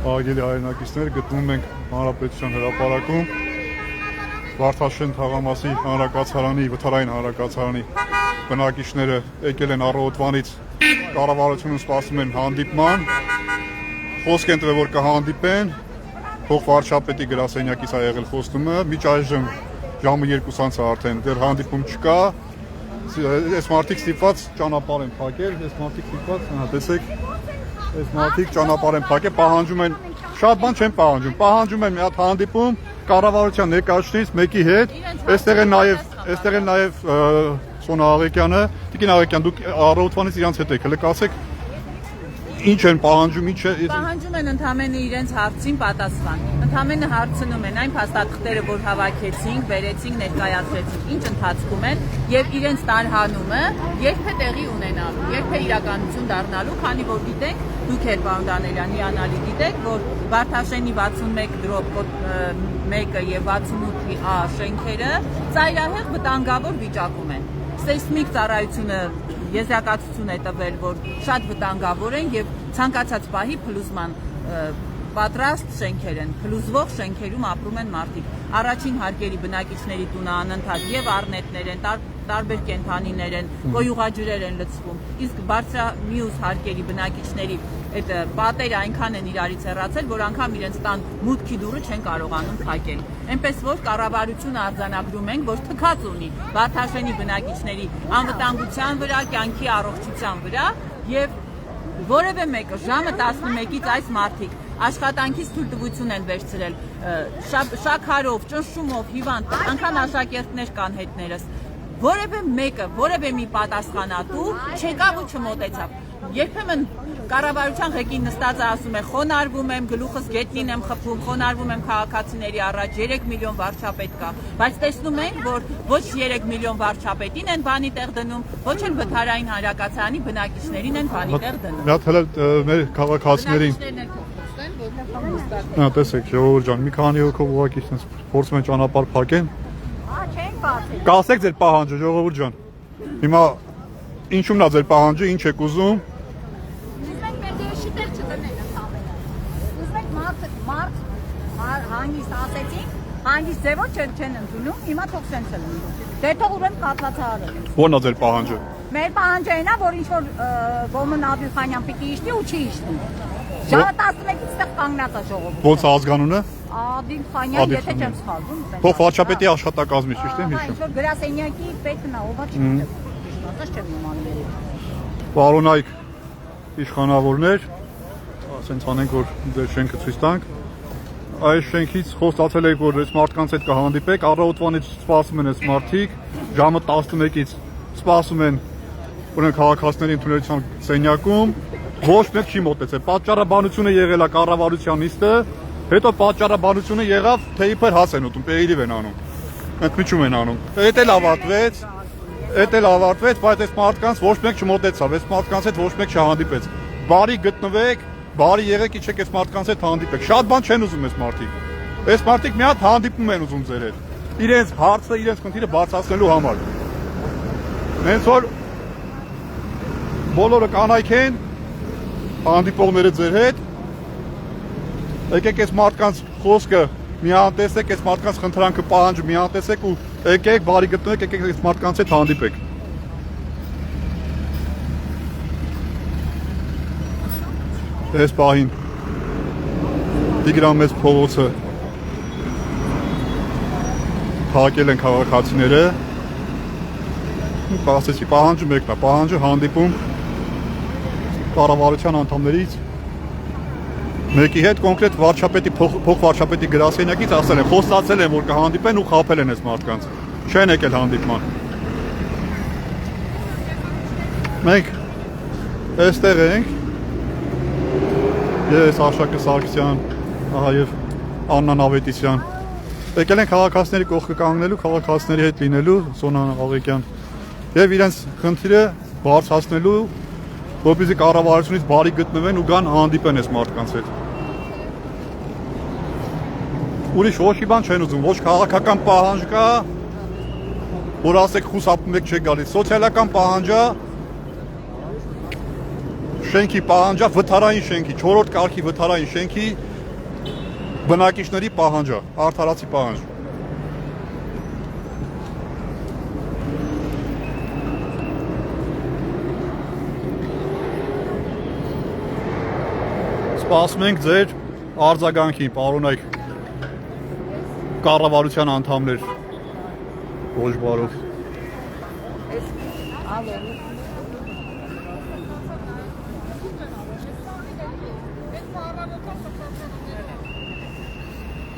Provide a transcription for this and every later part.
Աղագելի հայրենակիցներ գտնվում ենք Հանրապետության հրապարակում Վարդաշեն թաղամասի հանրակացարանի, վթարային հանրակացարանի բնակիչները եկել են առավոտվանից կառավարությունը սպասում են հանդիպման, խոսք են տվել, որ կհանդիպեն, փոխվարչապետի գրասենյակից ա եղել խոստումը, մինչ այժմ ժամը 2-ից արդեն դեռ հանդիպում չկա, այս մարդիկ ստիպված ճանապարհ են փակել, այս մարդիկ ստիպված, տեսեք, այս մարդիկ ճանապարհ են փակել, պահանջում են, շատ բան չեն պահանջում են մի հատ հանդիպում կառավարության ներկայացուցիչից մեկի հետ, այստեղ են նաև Սոնա Աղեկյանը, Տիկին Աղեկյան, դուք առավոտվանից իրանց հետ եք, հələ կասեք ինչ են պահանջում, ինչ է պահանջում են ընդամենը իրենց հարցին պատասխան, ընդամենը հարցնում են այն փաստաթղթերը, որ հավաքեցինք, բերեցինք, ներկայացրեցինք, ինչ ընթացքում են եւ իրենց տարհանումը երբ է տեղի ունենալու, երբ է իրականություն դառնալու, քանի որ գիտենք, դուք էլ պարոն Դանելյան հիանալի գիտեք, որ Վարդաշենի 61/1-ը եւ 68-ի A շենքերը ծայրահեղ վտանգավոր վիճակում են։ Սեյսմիկ ծառայությունը եզրակացություն է տվել, որ շատ վտանգավոր են եւ ցանկացած պահի փլուզման պատրաստ շենքեր են, փլուզվող շենքերում ապրում են մարդիկ։ Առաջին հարկերի բնակիչների տունը անընդհատ եւ առնետներ են, տարբեր կենդանիներ են, կոյուղաջրեր են լցվում, իսկ բարձրամյուս հարկերի բնակիչների այդ պատերը այնքան են իրարից հեռացել, որ անգամ իրենց տան մուտքի դուռը չեն կարողանում փակել։ Այնպես որ կառավարությունը արձանագրում ենք, որ թքած ունի Վարդաշենի բնակիչների անվտանգության վրա, կյանքի առողջության վրա եւ որևէ մեկը ժամը 11-ից այս մարդիկ աշխատանքից թույլտվություն են վերցրել, շաքարով, ճնշումով, հիվանդ, անգամ աշակերտներ կան հետներս, որևէ մեկը, որևէ մի պատասխանատու չեկավ ու չմոտեցավ։ Երբեմն կառավարության ղեկին նստածը ասում է խոնարհվում եմ, գլուխս գետնին եմ խփում, խոնարհվում եմ քաղաքացիների առաջ, 3 միլիոն վարչապետ կա, բայց տեսնում ենք, որ ոչ 3 միլիոն վարչապետին են բանի տեղ դնում, ոչ էլ վթարային հանրակացարանի բնակիչներին են բանի տեղ դնում։ Մի հատ հələ մեր քաղաքացիներին տեսեք, ժողովուրդ ջան, մի քանի հոգով ուղղակի փորձում են ճանապարհ փակեն։ Չենք բացել։ Կասեք ձեր պահանջը, ժողովուրդ ջան։ Հիմա ինչումն է ձեր պահանջը, ինչ եք ուզում։ Հանգիստ ասեցին, հանգիստ ձևով չեն ընդունում, հիմա թող սենց են ընդունում։ Դե թող ուրեմն կաթվածարարել են։ Ո՞րն է ձեր պահանջը։ Մեր պահանջը այն է, որ ինչ-որ Ոմն Աբիլխանյան պիտի իշտի ու չի իշտի։ Ժամը 11-ից ստեղ կանգնած է ժողովուրդը։ Ո՞նց է ազգանունը։ Աբիլխանյան, եթե չեմ սխալվում։ Փոխվարչապետի աշխատակազմից, ճիշտ եմ հիշում։ Ինչ-որ գրասենյակի պետն է, ով է չգիտեմ։ Ասած չեմ իմանում։ Պարոնայք իշխանավորներ, ասենց անենք, որ ձեր շենքը ցույց տանք։ Այս շենքից խոստացել եք, որ այս մարդկանց հետ կհանդիպեք, առավոտվանից սպասում են այս մարդիկ, ժամը 11-ից սպասում են ուրեմն քաղաքացիների ընդունելության սենյակում, ոչ մեկ չի մոտեցել։ Պատճառաբանությունը եղել է կառավարության նիստը, հետո պատճառաբանությունը եղավ, թե իբր հաց են ուտում, պերիվ են անում, ընդմիջում են անում։ Էդ էլ ավարտվեց, բայց այս մարդկանց ոչ մեկ չմոտեցավ, այս մարդկանց հետ ոչ մեկ չհանդիպեց։ Բարի գտնվեք, բարի եղեք, իջեք այս մարդկանց հետ հանդիպեք։ Շատ բան չեն ուզում այս մարդիկ։ Այս մարդիկ մի հատ հանդիպում են ուզում ձեր հետ։ Իրենց հարցը, իրենց խնդիրը բարձրացնելու համար։ Հենց որ բոլորը կանայք են, հանդիպողները ձեր հետ, եկեք այս մարդկանց խոսքը մի անտեսեք, այս մարդկանց խնդրանքը պահանջը մի անտեսեք ու եկեք, բարի գտնվեք, եկեք այս մարդկանց հետ հանդիպեք։ Այս պահին Տիգրան մեծ փողոցը փակել են քաղաքացիները։ Ասեցի, պահանջը մեկն է, պահանջը հանդիպում կառավարության անդամներից մեկի հետ, կոնկրետ վարչապետի փոխվարչապետի գրասենյակից ասել են, խոստացել են, որ կհանդիպեն ու խաբել են այս մարդկանց։ Չեն եկել հանդիպման։ Մենք այստեղ ենք։ Ես Արշակը Սարգսյան, ահա եւ Աննա Նավետիսյան։ Եկել են քաղաքացիների կողքը կանգնելու, քաղաքացիների հետ լինելու, Սոնա Աղեկյան, եւ իրենց խնդիրը բարձրացնելու, որպեսզի կառավարությունից բարի գտնվեն ու գան հանդիպեն այս մարդկանց հետ։ Ուրիշ ոչ մի բան չեն ուզում, ոչ քաղաքական պահանջ կա, որ ասեք խուսափում եք չեք գալիս, սոցիալական պահանջ է, շենքի պահանջա, վթարային շենքի, 4-րդ կարգի վթարային շենքի բնակիչների պահանջա, արդարացի պահանջ։ Սպասում ենք ձեր արձագանքին, պարոնայք կառավարության անդամներ ոչ բարով։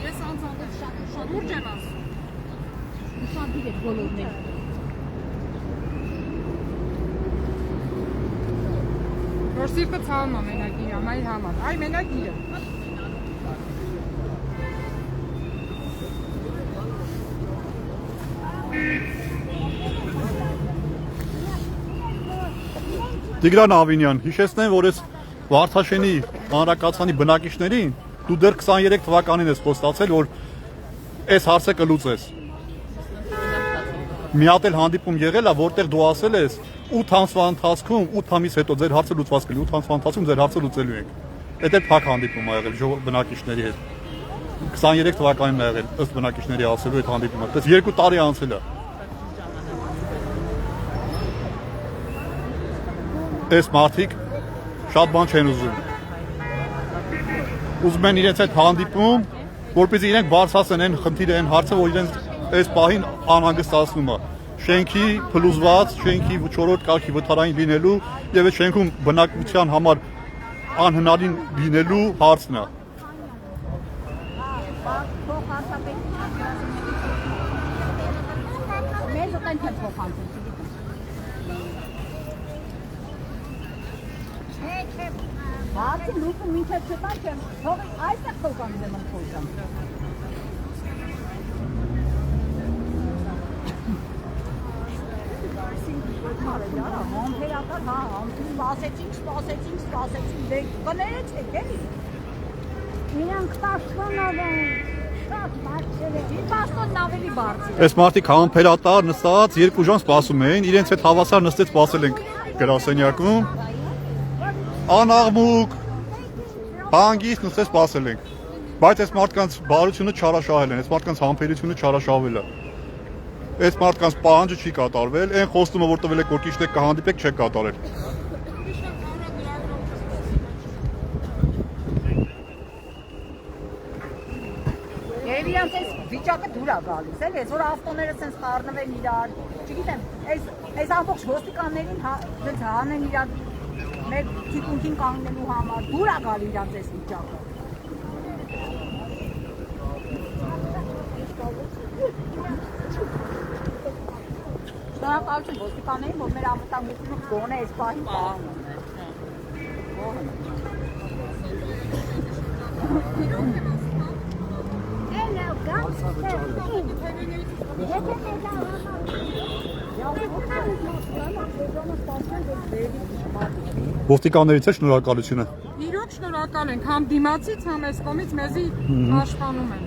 Ես անձամբ շատ լուրջ եմ ասում։ Ուսանտիր եք բոլորն եք։ Որ սիրտը ցավում է մենակի համայի համար։ Այ մենակիրը։ Տիգրան Ավինյան, հիշեցնեմ, որ ես Վարդաշենի հանրակացանի բնակիչներին դու դեռ 23 թվականին ես խոստացել, որ այս հարցը կլուծես։ Մի հատ էլ հանդիպում եղել է, որտեղ դու ասել ես 8 ամսվա ընթացքում, 8 ամիս հետո ձեր հարցը լուծված կլինի, 8 ամսվա ընթացքում ձեր հարցը լուծելու ենք։ Դա էլ փակ հանդիպում ա եղել բնակիչների հետ։ 23 թվականին ա եղել, ըստ բնակիչների ասելու այդ հանդիպումը։ Դա 2 տարի անցել է։ Այս մարդիկ շատ բան չեն ուզում։ Ուզում են իրենց այդ հանդիպում, որպեսզի իրենք բարձրացնեն այն խնդիրը, այն հարցը, որ իրենց այս պահին անհանգստացնում է։ Շենքի փլուզված, շենքի 4-րդ կարգի վթարային լինելու եւ այդ շենքում բնակության համար անհնարին լինելու հարցն է։ Բացի լուկը մինչև չտան չեմ, թողի այստեղ փոխան եմ ընթորժան։ Համբերական, հա, սպասեցինք, դե կներեցեք էլի։ Իրանք տաշկանով են, շատ բարձր է, տաշկանն ավելի բարձր է։ Այս մարդիկ համբերատար նստած 2 ժամ սպասում էին, իրենց հետ հավասար նստեց սպասել ենք գրասենյակում։ Անաղմուկ, հանգիստ նստեց սպասել ենք, բայց այս մարդկանց բարությունը չարաշահել են, այս մարդկանց համբերությունը չարաշահվել է, այս մարդկանց պահանջը չի կատարվել, այն խոստումը, որ տվել եք, որ ճիշտ եք կհանդիպեք, չեք կատարել։ Երևի իրանց այս վիճակը դուր է գալիս, էլ այսօր ավտոները սենց խառնվեն իրար, չգիտեմ, այս ամբողջ ոստիկաններին հանեն իրար մեր թիկունքին կանգնելու համար, դուր է գալի իրանց այս վիճակը։ Շնորհակալություն ոստիկաններին, որ մեր անվտանգությունը գոնե այս պահին պահում Ոստիկաններից է շնորհակալությունը։ Իրոք շնորհակալ ենք, համ դիմացից, համ այս կողմից մեզի պաշտպանում են։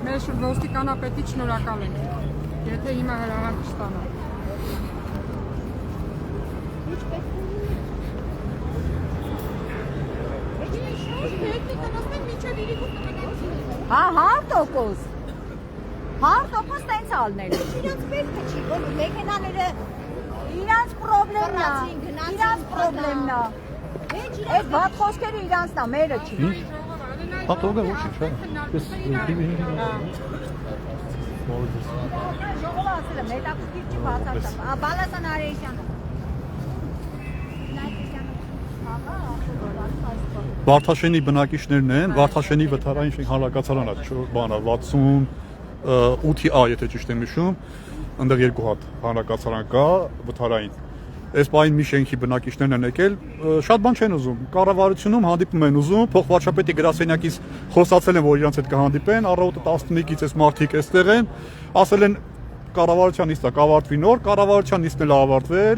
Մեր ոստիկանապետից շնորհակալ ենք, եթե հիմա հրահանգ չստանա։ Հա, 100%։ 100% տենց ալնել։ Իրանց պետք չի, որ մեքենաները իրանց պրոբլեմն է, իրանց պրոբլեմն է։ Այդ բաց խոսքերը իրանցն է, մերը չի։ Հա, թողը ոչինչ, հա։ Ժողովը ասել է, մետաքսկիր չի բացարձակ։ Բալասան Արեշյանը։ Վարդաշենի բնակիչներն են, Վարդաշենի վթարային շենք հանրակացարանը, բանը 68-ի A, եթե ճիշտ եմ հիշում, այնտեղ 2 հատ հանրակացարան կա, վթարային։ Այս պահին մի շենքի բնակիչներն են եկել, շատ բան չեն ուզում, կառավարությունում հանդիպում են ուզում, փոխվարչապետի գրասենյակից խոսացել են, որ իրանց հետ կհանդիպեն, առավոտը 15-ից այս մարդիկ այստեղ են, ասել են կառավարության նիստը կավարտվի նոր, կառավարության նիստն էլ ավարտվել,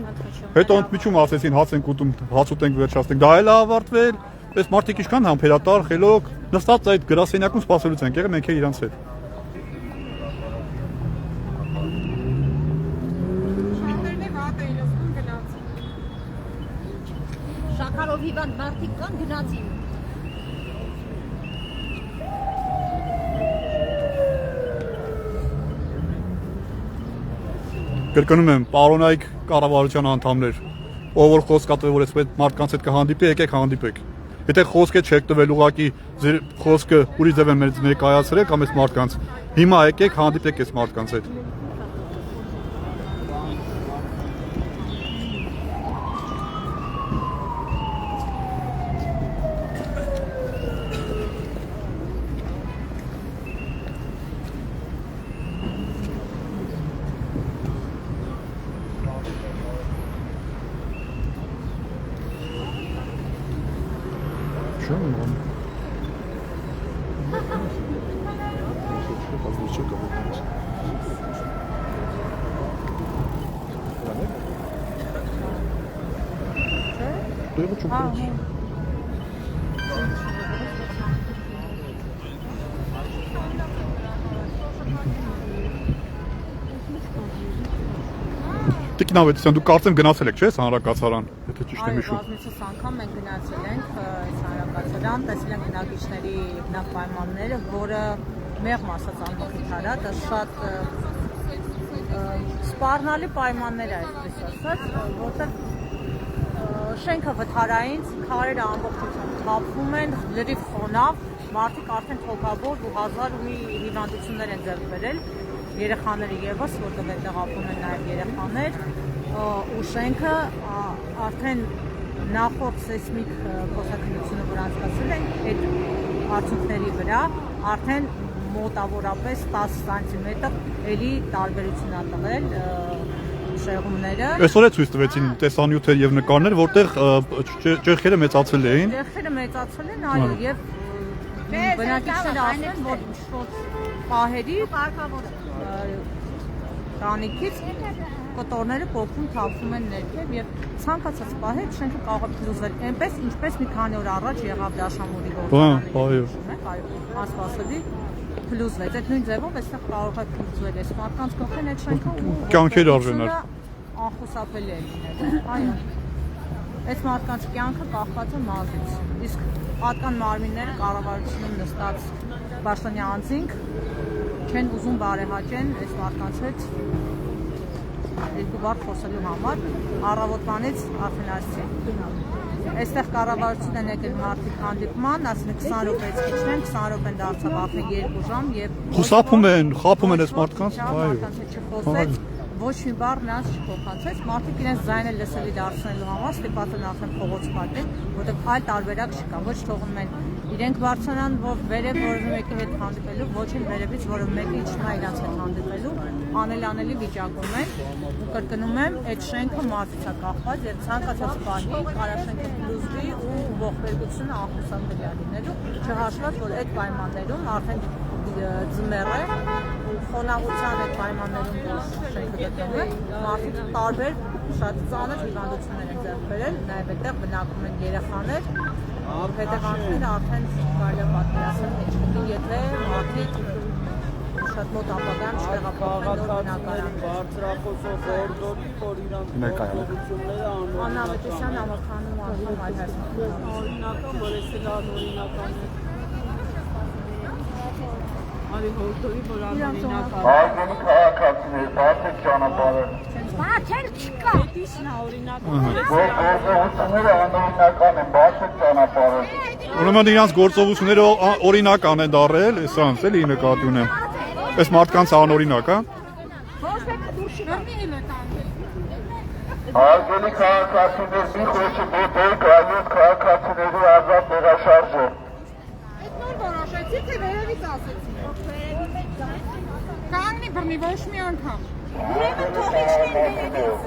հետո ընդմիջում ասեցին հաց ենք ուտում, հաց ուտենք վերջացնենք, դա էլ ավարտվել, այս մարդիկ ինչքան համբերատար, խելոք, նստած այդ գրասենյակում սպասելուց են եղել, մենք էլ իրանց հետ։ Պայքարով հիվանդ մարդիկ կան, գնացին։ Կրկնում եմ, պարոնայք կառավարության անդամներ, ով որ խոսք կատվի, որ այսպես մարդկանց հետ կհանդիպի, եկեք հանդիպեք։ Եթե խոսքը չեք տվել ուղղակի ձեր խոսքը ուրիշ ձև են ներկայացրել կամ այս մարդկանց, հիմա եկեք հանդիպեք այս մարդկանց հետ։ Տիկնավետիսյան, դու կարծեմ գնացել եք, չէ՞, հանրակացարան, եթե ճիշտ եմ հիշում։ Այո, բազմիցս անգամ մենք գնացել ենք այս հանրակացարան, տեսել ենք բնակիչների բնակպայմանները, որը մեղմ ասած անմխիթար է, դա շատ սպառնալի պայմաններ է, այսպես ասած, որտեղ շենքը վթարային, քարերը ամբողջությամբ թափվում են, լրիվ խոնավ, մարդիկ արդեն թոքաբոր ու հազար ու մի հիվանդություններ են ձեռք բերել, երեխաները եւս, որտեղ այդտեղ ապրում են նաեւ երեխաներ, ու շենքը արդեն նախորդ սեյսմիկ փոխակնությունը, որ անցկացել են, այդ արդյունքների վրա արդեն մոտավորապես 10 սանտիմետր էլի տարբերություն ա տվել շեղումները։ Այսօր է ցույց տվեցին տեսանյութեր եւ նկարներ, որտեղ ճեղքերը մեծացել էին։ Ճեղքերը մեծացել են, այո, եւ բնակիչները ասում են, որ շոտ պահերի տանիքից կտորները կողքում թափվում են ներքև եւ ցանկացած պահի շենքը կարող է փլուզվել այնպես ինչպես մի քանի օր առաջ եղավ դաշամուրի գործը։ Այո, անսպասելի փլուզվեց։ Այդ նույն ձևով այստեղ կարող է փլուզվել այս մարդկանց կողքին այդ շենքը ու կյանքեր արժանար։ Անխուսափելի է լինել։ Այո։ Այս մարդկանց կյանքը կախված է մազից։ Իսկ պատկան մարմինները կառավարությունում նստած Բարսոնյա անձինք չեն ուզում բարեհաճեն այս մարդկանց հետ երկու բառ խոսելու համար առավոտվանից արդեն ասեցի։ Այստեղ կառավարությունն են եկել մարդիկ հանդիպման, ասեն 20 րոպեից քիչն են, 20 րոպեն դարձավ արդեն 2 ժամ եւ խուսափում են, խափում են այս մարդկանց, այո։ Ոչ մի բառ նրանց չփոխանցեց, մարդիկ իրենց ձայնը լսելի դարձնելու համար ստիպված են արդեն փողոց փակել, որտեղ այլ տարբերակ չկա, ոչ թողնում են իրենք բարձրանան, որ վերև որևէ մեկի հետ հանդիպելու, ոչ էլ վերևից որևէ մեկը իջնա իրենց հետ հանդիպելու, անելի վիճակում են ու կրկնում եմ, այդ շենքը մարդից է կախված եւ ցանկացած բանի կարաշենքը փլուզվի ու ողբերգությունը անխուսափելի է լինելու, չհաշված որ այդ պայմաններում արդեն ձմեռ է ու խոնավության այդ պայմաններում որ շենքը գտնվում է, մարդիկ տարբեր շատ ծանր հիվանդություններ են ձեռք բերել, նաև այդտեղ բնակվում են երեխաներ, հետևանքները արդեն կարելի է պատկերացնել ինչ կլինի, եթե մարդիկ շատ մոտ ապագայում չտեղափոխվեն նոր բնակարան։ Բարձրախոսով օրդորի որ իրանք փոխությունները անում։ Աննա Ավետիսյան համախանում անգամ այլ հայտնի։ Օրինական, որ էս էլ անօրինական է։ Արի հորդորի որ անօրինական։ Այգեն քաղաքացիներ, բացեք ճանապարհը։ Բացել չկա։ Պետիսն է օրինական։ Գործողությունները անօրինական են, բացեք ճանապարհը։ Ուրեմն իրանց գործողությունները օրինական են դարել, սրանց էլի նկատի ունեմ։ Այս մարդկանց անօրինակ, հա։ Ոչ մեկը դուրս չի Այգենի քաղաքացիներ մի խոսի դեպք այոց քաղաքացիների ազատ տեղաշարժը։ Այդ նոր որոշեցի, թե վերևից ասեցի։ Կանգնի բռնի ոչ մի անգամ։ Ուրեմն թողիչն են վերևից։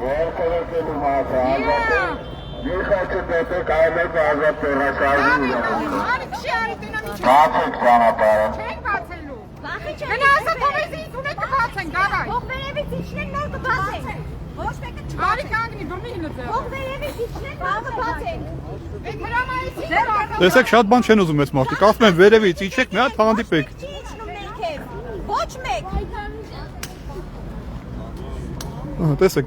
Երկրորդելու մասը ազատ։ Մի խոսի դեպք այոց ազատ տեղաշարժը։ Արի քշի արի տնա միջի։ Բացեք ճանապարհը։ Չենք բացելու։ Վախի չեն։ Գնա ասա թողեցի ունեք կբացեն, գավայ։ Թող վերևից իջնեն նոր կբացեն։ Ոչ մեկը չբացեն։ Արի կանգնի բռնի ինը Թող վերևից իջնեն նոր կբացեն։ Այդ հրամայեցի։ Տեսեք շատ բան չեն ուզում այս մարդիկ, ասում են վերևից իջեք, մի հատ հանդիպեք։ Չի իջնում ներքև։ Ոչ մեկ։ Ահա տեսեք։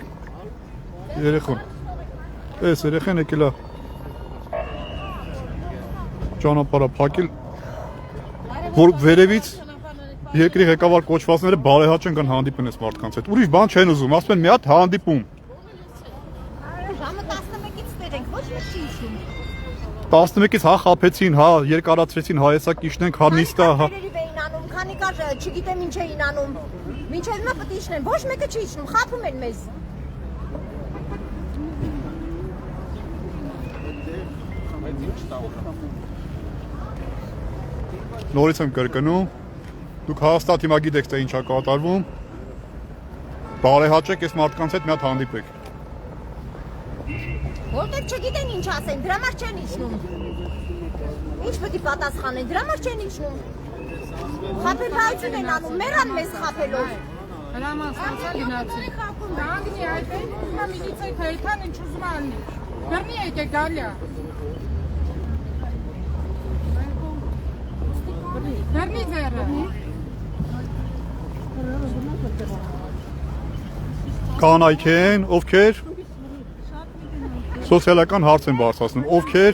Երեխան։ Էս երեխան եկել է ճանապարհը փակել, որ վերևից երկրի ղեկավար կոչվածները բարեհաճ են կան հանդիպեն այս մարդկանց հետ։ Ուրիշ բան չեն ուզում, ասում են մի հատ հանդիպում։ Ժամը 11-ից տերենք, ոչ մեկ չի իշխում։ 11-ից հա խափեցին, հա երկարացրեցին, հա հեսա կիշնենք, հա նիստա, հա։ Էին անում, քանի կար, չգիտեմ ինչ էին անում։ Մինչև հիմա պետք է իշխնեն, ոչ մեկը չի իշխնում, խափում են մեզ։ Նորից եմ կրկնում, դուք հաստատ հիմա գիտեք թե ինչ է կատարվում, բարեհաճեք այս մարդկանց հետ մի հատ հանդիպեք։ Որտեղ չգիտեն ինչ ասեն, դրա համար չեն իջնում։ Ինչ պետք է պատասխանեն, դրա համար չեն իջնում։ Խափեփայություն են անում, մեռան մեզ խափելով։ Հրամանստացա գնացի։ Գանգնի այդ նա միլիցիայի թեյթան ինչ ուզում ալնի։ Դեռնի եկեք գալիա։ Դեռնի ձերը։ Կանայք են, ովքեր սոցիալական հարց են բարձրացնում, ովքեր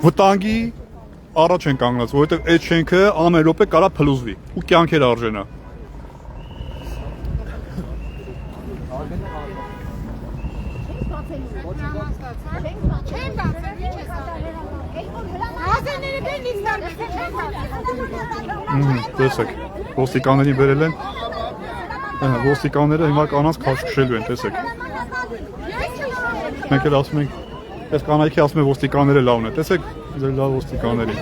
վտանգի առաջ են կանգնած, որովհետև այդ շենքը ամեն րոպե կարա փլուզվի ու կյանքեր արժենա։ Չեն բացել, ինչ ես Հազերները բենից դարվեց, չեն բացել։ Տեսեք, ոստիկաններին բերել են, ոստիկանները հիմա կանանց քաշքշելու են, տեսեք։ Մենք էլ ասում ենք, այս կանայքի ասում են ոստիկանները լավն է, տեսեք, ձեր լավ ոստիկանների։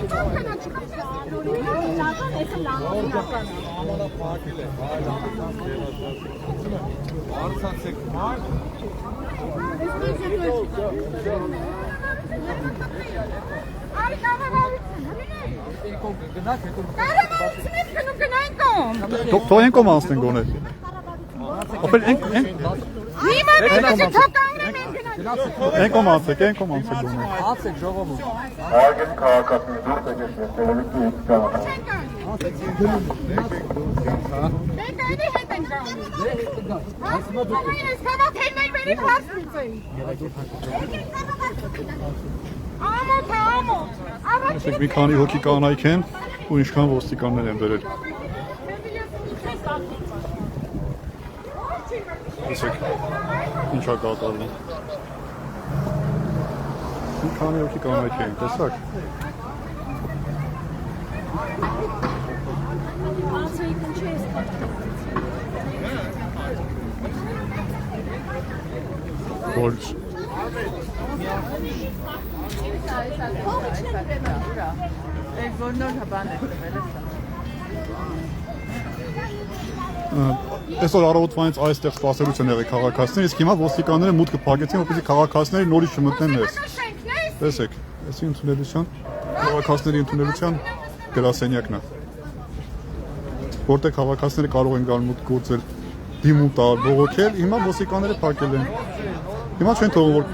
Արի կառավարությունից գնում գնային կողմ։ Թող են կողմ անցնեն գոնե։ Ապել են Հիմա մենք թող կանգնեմ ենք գնային։ են կողմ անցեք գոնե։ Ասեք ժողովում։ Արգեն քաղաքացին դուրս եկել տելևիզիոն ճանապարհ։ Մենք այնի հետ ենք գնում։ Ասում ես քաղաք հեննայի վերի փաստիցեի։ Ամոթ։ Տեսեք մի քանի հոգի կանայք են ու ինչքան ոստիկաններ են բերել։ Տեսեք ինչա կատարվում։ Մի քանի հոգի կանայք են, տեսակ։ Ոչ։ Այդ որ նոր հբան է տվել Այսօր առավոտվանից այստեղ սպասելուց են եղել քաղաքացիներ, իսկ հիմա ոստիկանները մուտքը փակեցին, որպեսզի քաղաքացիները նորից չմտնեն ներս։ Տեսեք, այսի ընդունելության, քաղաքացիների ընդունելության գրասենյակն է։ Որտեղ քաղաքացիները կարող են գալ մուտք գործել, դիմում տալ, բողոքել, հիմա ոստիկանները փակել են։ Հիմա չեն թողում, որ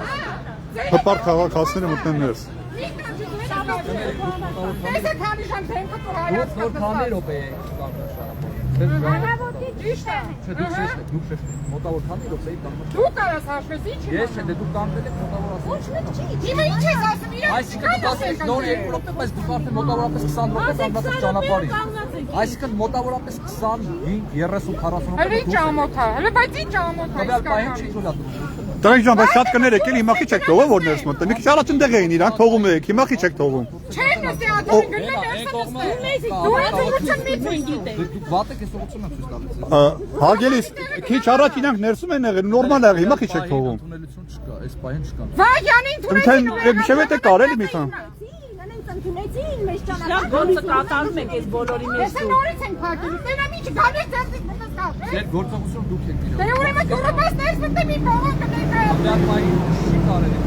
հպարտ քաղաքացիները մտնեն ներս։ Տեսեք քանի ժամ դեմքը ծրայած Որ քանի րոպե է մոտավոր քանի րոպե է կանգնել։ Դու կարաս հաշվես ինչ։ Ես չէ, դու կանգնել ես մոտավոր ասում։ Ոչ մեկ չի։ Հիմա ինչ ես ասում իրան։ Այսինքն դու ասես նոր 2 րոպե, բայց դու արդեն մոտավորապես 20 րոպե կանգնած ես ճանապարհին։ Այսինքն մոտավորապես 25, 30, 40 րոպե։ Հələ ինչ ամոթ է։ Հələ բայց ինչ ամոթ է։ Դեռ պահին չի թույլատում։ Դրանք ջան, բայց շատ կներ եկել, հիմա քիչ եք թողում, որ ներս մտնեն։ Մի քիչ առաջ ընդեղ էին իրան, թողում եք, հիմա քիչ եք թողում։ Չեն նստի աթոմին գնում ներս նստի։ Դու ես ուղղություն մի գիտես։ Դու վատ եք ես ուղղություն եմ ցույց տալիս։ Հարգելիս, քիչ առաջ իրանք ներսում են եղել, նորմալ եղել, հիմա քիչ եք թողում։ Ընդունելություն չկա, այս պահին չկա։ Վայյանին Միայն միշտ է կարելի մի քան։ Նրանց ընդունեցին մեզ Լավ ճանապարհ։ գործը կատարում եք այս բոլորի մեջ Ես նորից ենք փակել։ Տենա մի չգալիս ձերից մտած կա։ Ձեր գործողություն դուք եք իրոք։ Դե ուրեմն դու ռոբոս ներս մտի մի փողոք կնեք։ Դեռ պահին չի կարելի։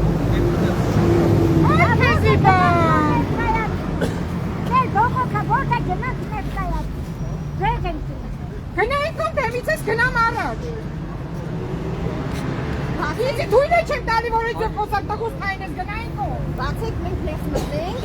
Ահա բան։ Դե գողոքա որտե գնաց մեզ կայած։ Ձեգեն։ Գնային կոմ դեմից ես գնամ առաջ։ Իսկ դույն չեմ տալի որ այդ խոսակ տակուս քայն ես գնային կոմ։ Բացեք մենք ներս մտնենք։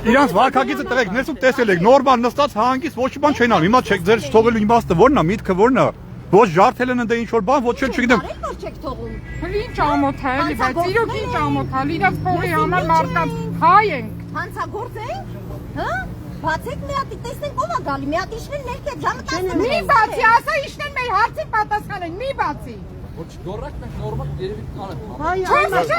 Իրանց վարկագիծը տղեկ ներսում տեսել եք, նորմալ նստած հանգիստ ոչ մի բան չեն անում։ Հիմա չեք ձեր թողելու իմաստը ո՞րն է, միտքը ո՞րն է։ Ոչ ջարդել են ընդ ինչ որ բան, ոչ էլ չգիտեմ։ Որ չեք թողում։ Ինչ ամոթ է, էլի, բայց իրոք ինչ ամոթ է, իրաց փողի համար մարդկանց հայ ենք։ Հանցագործ ենք, հա? Բացեք մի հատ, տեսնենք ով է գալի, մի հատ իշնել ներքև ժամը 10-ը։ Մի բացի, ասա իշնեն մեր հարցին պատասխանեն, մի բացի։ Ոչ գորակ մենք նորմալ երևի կանենք։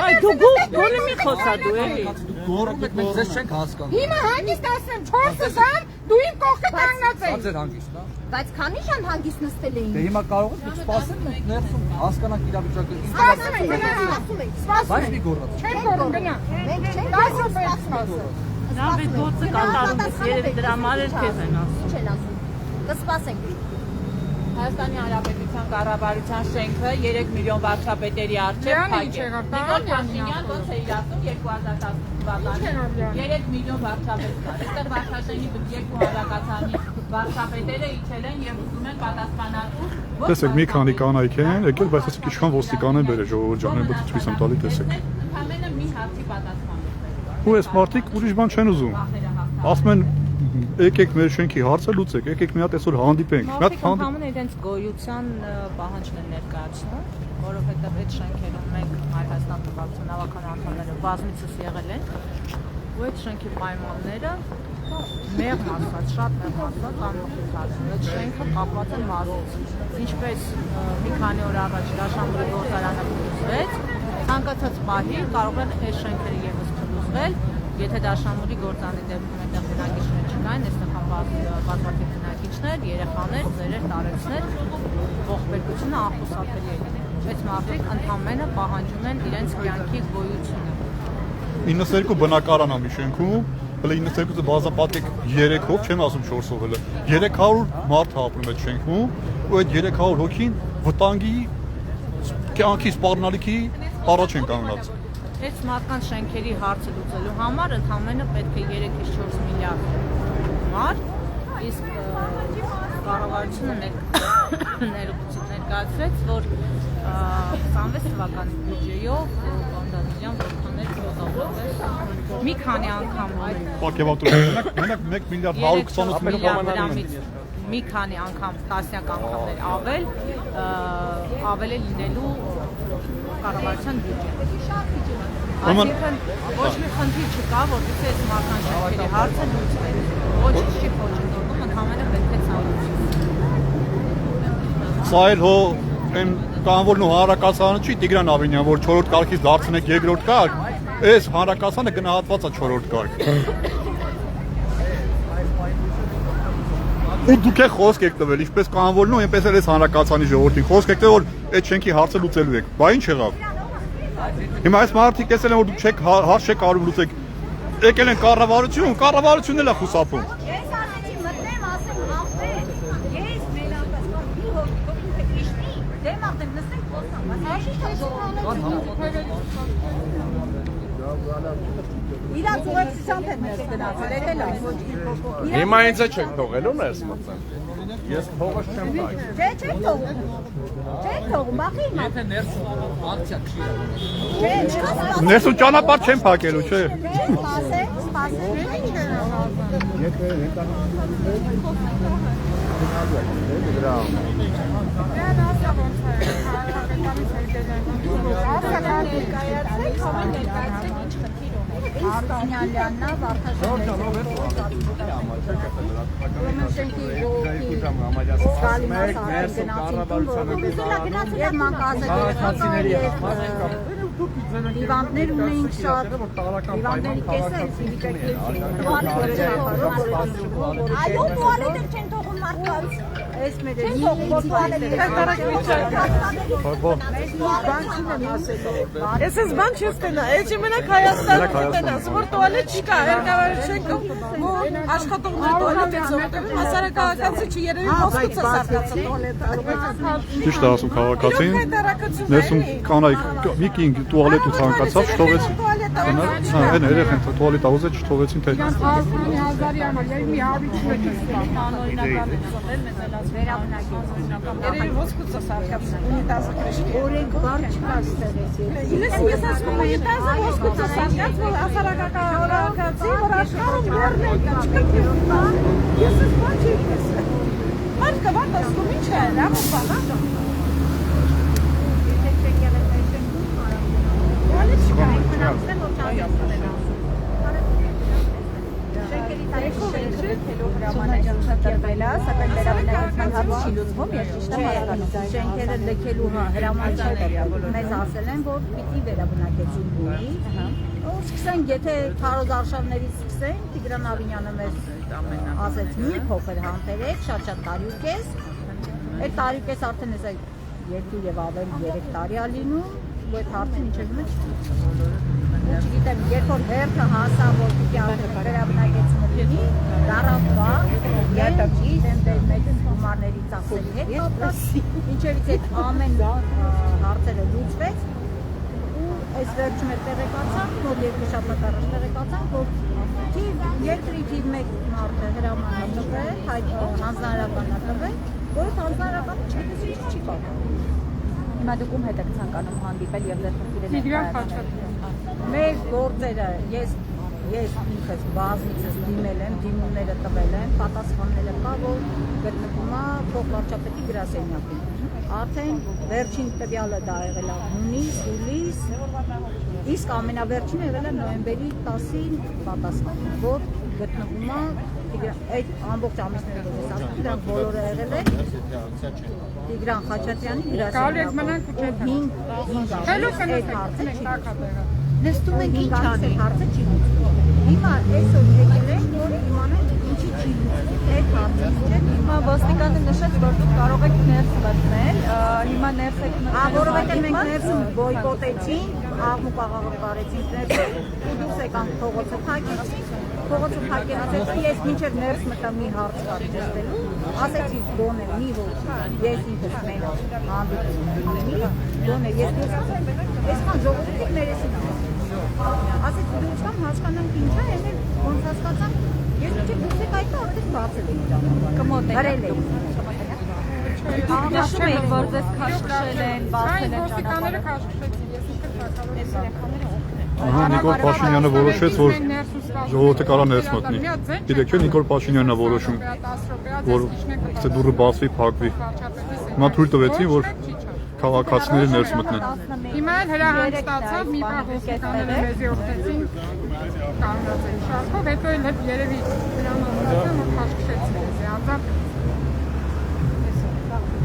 Այ դու գոնի մի խոսա դու էլի։ Գորակ մենք ձեզ չենք հասկանում։ Հիմա հանգիստ ասեմ 4 ժամ, դու իմ կողքը կանգնած Դա ես։ ձեր հանգիստն է։ Բայց քանի ժամ հանգիստ նստել էին։ Դե հիմա կարող եք սպասել մենք ներսում հասկանանք իրավիճակը։ Սպասում ենք, գնա։ Բայց մի գորած։ Չեն կորում, գնա։ Մենք չենք 10 րոպե սպասել։ Դա վետ գործը կատարում ես, երևի դրա համար էլ քեզ են ասում։ Չեն ասում։ Կսպասենք։ Հայաստանի Հանրապետության կառավարության շենքը 3 միլիոն վարչապետերի առջև փակ է։ Նիկոլ Փաշինյան ոնց է իր ասում 2018 թվականին 3 միլիոն վարչապետ կա։ Այստեղ վարչաշենքի 2 հավաքածանի վարչապետերը իջել են եւ ուզում են պատասխանատու։ Տեսեք, մի քանի կանայք են եկել, բայց ասեք ինչքան ոստիկան են բերել ժողովուրդ ջան, բա ցույց եմ տալի, տեսեք։ Ընդամենը մի հարցի պատասխան։ Ու այս մարդիկ ուրիշ բան չեն ուզում։ Ասում են եկեք մեր շենքի հարցը լուծեք, եկեք մի հատ այսօր հանդիպենք։ Մի հատ Մարդիկ ընդհանրապես իրենց գոյության պահանջն են ներկայացնում, որովհետև այդ շենքերում մենք Հայաստան Հանրապետության հավաքական անդամները բազմիցս եղել են, ու այդ շենքի պայմանները մեղմ ասած, շատ մեղմ ասած անմխիթարում։ Այդ շենքը կապված է մարզից։ Ինչպես մի քանի օր առաջ Դաշնամուրի գործարանը փլուզվեց, ցանկացած պահի կարող են այս շենքերը եւս փլուզվել, եթե Դաշնամուրի գործանի դեպքում այնտեղ բնակիչներ չկային, այստեղ բազմաթիվ բնակիչներ, երեխաներ, ծերեր, տարեցներ, ողբերգությունը անխուսափելի է լինի։ Այս մարդիկ ընդամենը պահանջում են իրենց կյանքի գոյությունը։ 92 բնակարան է մի շենքում, հələ 92-ը բազմապատիկ 3-ով, չեմ ասում 4-ով հələ 300 մարդ ապրում այդ շենքում, ու այդ 300 հոգին վտանգի կյանքի սպառնալիքի առաջ են կանգնած։ Այս մարդկանց շենքերի հարցը լուծելու համար ընդամենը պետք է 3-ից 4 միլիարդ դոլար, իսկ կառավարությունը ներկայացրեց, որ 26 թվականի բյուջեով կոնդանիան որքաներ կողոպտել մի քանի անգամ Պարգևատրություն, մենակ 1 միլիարդ 128 միլիոն դրամից մի քանի անգամ, տասնյակ անգամներ ավել է լինելու կառավարության բյուջեն։ Այսինքն ոչ մի խնդիր չկա, որովհետեւ այս մարդկանց շենքերի հարցը լուծվել է։ Ոչ չի փոխադրվում, ընդհանրապես պետք է ցանոթ։ Սա էլ հո այն կանվորն ու հանրակացարանը չի Տիգրան Ավինյան, որ 4-րդ կարգից դարձնեք 2-րդ կարգ, այս հանրակացարանը գնահատված է 4-րդ կարգ։ Ու դուք եք խոսք եք տվել, ինչպես կանվորն ու այնպես էլ այս հանրակացարանի ժողովրդին խոսք եք տվել, որ այդ շենքի հարցը լուծելու եք։ Բա ինչ եղավ։ Հիմա այս մարդիկ տեսել են, որ դուք չեք հարց չեք կարող լուծեք։ Եկել են կառավարությունն էլ է խուսափում։ Ես արեցի մտնեմ, ասեմ ախպեր, ես մենապես մի հոգի քիշնի, դեմ ախտեմ նստենք խոսանք, բայց իրանց ուղեկցությամբ են ներս գնացել, էդ էլ այս ոչ մի փոքր։ Հիմա ինձ չեք թողելու ներս մտցեմ։ Ես փողը չեմ տայ։ Չէ, չեք թողում։ Չեք թողում, բախի հիմա։ Եթե ներսում ակցիա քշի։ Չէ, չկա։ Ներսու ճանապարհ չեն փակելու, չէ։ Սպասեք, սպասեք։ Արսենյալյաննա Հիվանդներ ունեինք շատ, հիվանդների կեսը այո, տուալետեր չեն թողում մարդկանց, ես մեր Ես ես բան չես տենա, էջ մենակ Հայաստանում տենա, որ տուալետ չկա, երկավար չենքով, որ աշխատողներ տուալետ ես ողտեմ, հասարակականցի չի երևի ոսկուց է սարկացը տուալետը։ Ճիշտ է ասում քաղաքացին, ներսում կանայք մի կին տուալետ ու ցանկացավ, չթողեցին։ Այն երեխեն տուալետ ուզեց, չթողեցին թե։ Հասմանի հազարի համար, երբ մի հավիճ մեկ է Երևի ոսկուց է սարկացը, ունիտազը քրիշկի։ օրենք բար չկա ստեղեց։ Ես ասում եմ, ունիտազը ոսկուց է սարկած, որ հասարակականացի, որ աշխարհում լեռն են, չկա։ Ես ես բան չի տեսել։ Մարդը վատ ասում ինչ է, լավ բանա։ Սակայն վերաբնակության հարց չի լուծվում, ես ճիշտ եմ հասկանում։ Շենքերը լքելու հրաման չկա, մեզ ասել են, որ պիտի վերաբնակեցում լինի։ Սկսենք, եթե քարոզ արշավներից սկսենք, Տիգրան Ավինյանը մեզ ասեց մի փոքր համբերեք, շատ տարիք ես։ Այդ տարիք ես արդեն ես 2 եւ ավել 3 տարի ա լինում, ու այդ հարցը ինչեւ մեջ չգիտեմ, երբ որ հերթը հասավ, որ պիտի վերաբնակեցումը լինի, դարավ բա, ճիշտ մեծ գումարների ծախսերի հետ կապված, ինչևից այդ ամեն հարցերը լուծվեց, ու այս վերջում էլ տեղեկացանք, նոր 2 շաբաթ առաջ տեղեկացանք, որ երկրի թիվ 1 մարդը հրաման է տվել, հանձնարարական է տվել, որը հանձնարարականը չգիտես ինչ չի պատահում։ Հիմա դուք ում հետ եք ցանկանում հանդիպել եւ ձեր խնդիրը ներկայացնել։ Մեր գործերը ես ինքս բազմիցս դիմել եմ, դիմումները տվել եմ, պատասխանները կա, որ գտնվում է փոխվարչապետի գրասենյակում։ Արդեն վերջին տվյալը դա եղել է հունիս, իսկ ամենավերջինը եղել է նոյեմբերի 10-ին պատասխանը, որ գտնվում է այդ ամբողջ ամիսները որ ես ասում, դրանք բոլորը եղել են Տիգրան Խաչատրյանի գրասենյակում 5 նստում ենք ինչ անենք հարցը չի լուծվում։ Հիմա այսօր եկել ենք, որ իմանանք ինչի չի լուծվում այդ հարցը։ Հիմա ոստիկանը նշեց, որ դուք կարող եք ներս մտնել, հիմա ներս եք մտնել։ Որովհետև մենք ներսը բոյկոտեցին, աղմուկ աղաղակարեցինք ներսը, ու դուրս եկանք փողոցը փակեցինք։ Փողոցը փակելուց հետո ես մինչև ներս մտա մի հարց կարճեցնելու, ասեցի գոնե մի որ ես ինքս մենակ հանդիպում լինի, գոնե ես դուրս ասեմ, այսքան ժողովուրդի ներեսին ասեցի դուրս կամ հասկանանք ինչ է, եմ ոնց հասկացանք, ես մինչև դուրս եք այդը արդեն բացել էի ճանապարհը, գրել էի։ Նշում եք, որ ձեզ քաշքշել են, բացել են ճանապարհը։ Քաշքշեցին, ես ինքս Ահա Նիկոլ Փաշինյանը որոշեց, որ ժողովուրդը կարա ներս մտնի։ Գիտեք, Նիկոլ Փաշինյանն է որոշում, որ այստեղ դուռը բացվի, փակվի։ Հիմա թույլ տվեցին, որ քաղաքացիները ներս մտնեն։ Հիմա էլ հրահանգստացավ, մի պահ ոստիկանները մեզի օգնեցին կանգնած են շարքով, հետո էլ երևի դրան ամուսնացան, որ քաշքշեցին մեզի, անձամբ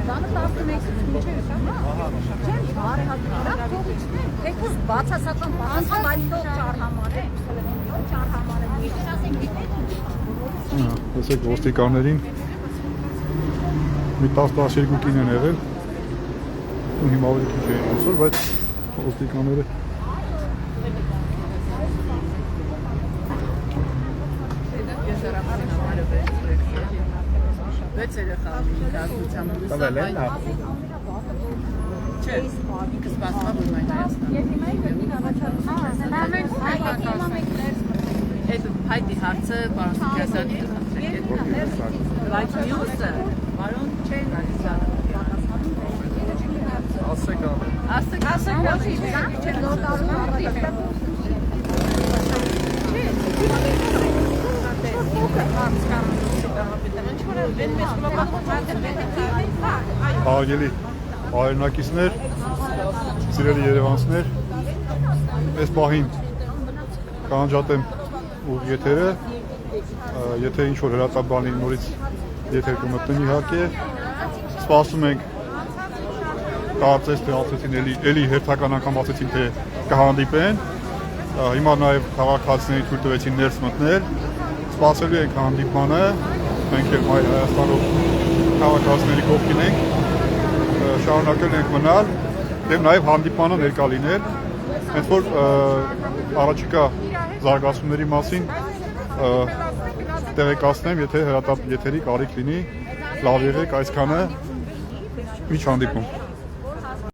Դանը 11-ից մինչև հիմա չեմ բարեհաճելակ փողիչներ, թեկուզ բացասական բանսով այստեղ չարհամար է, ես ասենք գիտեք Տեսեք ոստիկաններին մի 10-12 կին են եղել ու հիմա ավելի քիչ են այսօր, բայց ոստիկանները Վեց երեխա դասությամբ տվել են լավ։ Չէ, ինքս պատմում եմ Հայաստան։ Եվ հիմա Այդ հայտի հարցը պարոն Սուքյասյանի բայց մյուսը պարոն չեն Աղելի հայրենակիցներ, սիրելի երևանցիներ, այս պահին կանջատեմ ուղ եթերը, եթե ինչ-որ հրատաբանի նորից եթեր կմտնեն իհարկե, սպասում ենք կարծես թե ասեցին էլի հերթական անգամ ասեցին թե կհանդիպեն, հիմա նաև քաղաքացիների թույլ տվեցին ներս մտնել, սպասելու ենք հանդիպմանը, մենք էլ Հայաստանով քաղաքացիների կողքին ենք, շարունակել ենք մնալ, դեմ նաև հանդիպմանը ներկա լինել, հենց որ առաջիկա զարգացումների մասին տեղեկացնեմ, եթե հրատապ եթերի կարիք լինի, լավ եղեք այսքանը, միջ հանդիպում։